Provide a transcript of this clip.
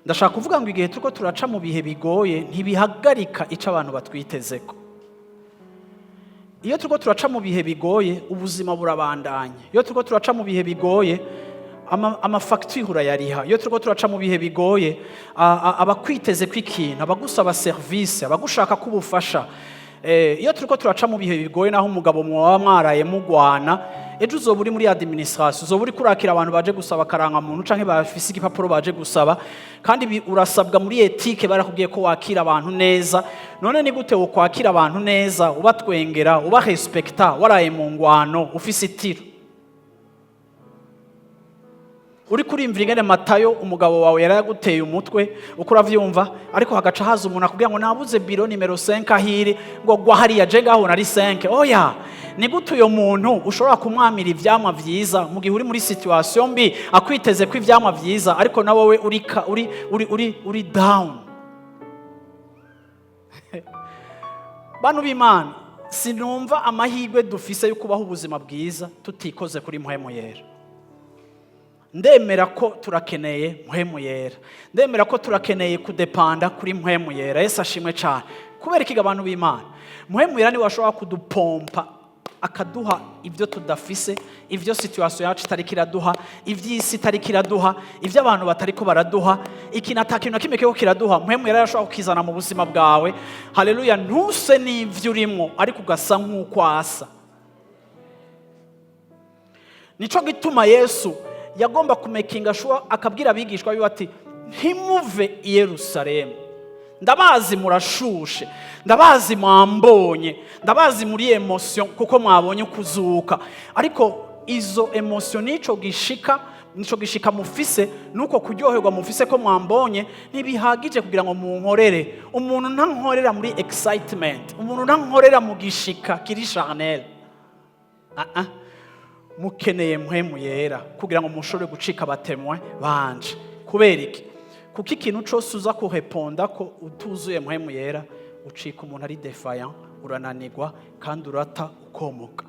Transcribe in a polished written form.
ndashaka kuvuga ngo igihe turiko turaca mu bihe bigoye ntibihagarika ico abantu batwitezeko. Iyo turiko turaca mu bihe bigoye ubuzima burabandanya. Iyo turiko turaca mu bihe bigoye amafacture urayariha. Iyo turiko turaca mu bihe bigoye abakwiteze kw'ikintu, abagusaba service, abagushaka kubufasha. Iyo turiko turaca mu bihe bigoye naho umugabo mwaba mwaraye mugwana, ejo uzoba uri muri administration, uzoba uri kurakira abantu baje gusaba karanga muntu canke bafise igipapuro baje gusaba, kandi urasabwa muri ethique barakubwiye ko wakira abantu neza. None ni gute wo kwakira abantu neza, ubatwengera, ubarespecta, waraye mu ngwano, ufise itiro? Uri kurimvira ingene Matayo umugabo wawe yaraguteye umutwe uko uravyumva, ariko hagaca haza umuntu akubwira ngo nabuze biro nimero 5 ahiri ngo gwa hariya je ngaho nari 5. Oya, ni gute uyo muntu ushobora kumwamira ivyamwa vyiza mu gihe uri muri situation mbi akwiteze ko ivyamwa vyiza, ariko na wowe uri down? Bantu b'Imana, sinumva amahirwe dufise yo kubaho ubuzima bwiza tutikoze kuri Mpwemu Yera. Ndemera ko turakeneye Mpwemu Yera. Ndemera ko turakeneye kudepanda kuri Mpwemu Yera. Yesu ashimwe cyane. Kubera iki abantu b'Imana? Mpwemu Yera ni washobora kudupompa akaduha ivyo tudafise, ivyo situation yacu itari kiraduha, ivy'isi itari kiraduha, ivyo abantu batariko baraduha, ikintu atakintu kimwe kiko kiraduha. Mpwemu Yera yashobora kukizana mu buzima bwawe. Haleluya, ntuse n'ivyo urimo ariko ugasa nk'uko asa. Nico gituma Yesu yagomba kumekinga sure akabwira abigishwa biwe ati ntimuve i Yerusalemu, ndabazi murashushe, ndabazi mwambonye, ndabazi muri emotion kuko mwabonye kuzuka, ariko izo emotion nico gishika mufise, nuko kuryoherwa mufise ko mwambonye ntibihagije kugira ngo munkorere. Umuntu ntankorera muri excitement, umuntu ntankorera mu gishika kiri charnel. Mukeneye Mpwemu Yera kugira ngo mushobore gucika abatemwe banje. Kubera iki? Kuko ikintu cyose uza kureponda ko utuzuye Mpwemu Yera ucika umuntu ari defiant, urananirwa kandi urata ukomoka.